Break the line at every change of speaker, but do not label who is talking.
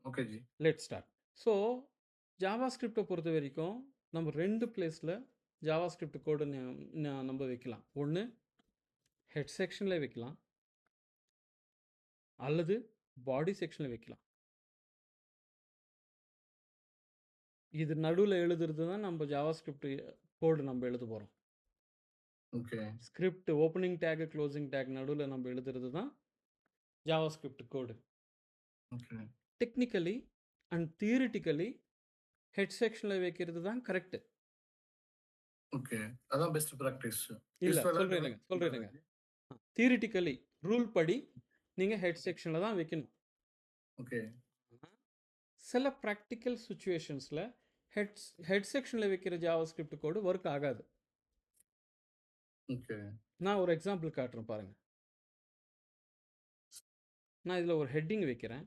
Okay ji.
Let's start. So ஜாவாஸ்கிரிப்ட்டை பொறுத்த வரைக்கும் நம்ம 2 பிளேஸில் ஜாவாஸ்கிரிப்ட் கோடு நம்ம வைக்கலாம். ஒன்று ஹெட் செக்ஷனில் வைக்கலாம், அல்லது பாடி செக்ஷனில் வைக்கலாம். இது நடுவில் எழுதுறது தான் நம்ம ஜாவாஸ்கிரிப்ட் கோடு நம்ம எழுத போகிறோம்.
Okay.
Script opening take closing take நடுவில் நம்ம எழுதுறது தான் JavaScript code.
Okay.
Technically and theoretically head செக்ஷனில் வைக்கிறது தான் கரெக்டு.
ஓகே. அதான் பெஸ்ட் பிராக்டிஸ்.
இல்லை சொல்கிறேங்க. தியரிட்டிக்கலி ரூல் படி நீங்கள் ஹெட் செக்ஷனில் தான் வைக்கணும்.
ஓகே.
சில ப்ராக்டிக்கல் சுச்சுவேஷன்ஸில் ஹெட் செக்ஷனில் வைக்கிற ஜாவாஸ்கிரிப்ட் கோடு ஒர்க் ஆகாது.
ஓகே.
நான் ஒரு எக்ஸாம்பிள் காட்டுறேன் பாருங்கள். நான் இதில் ஒரு ஹெட்டிங் வைக்கிறேன்.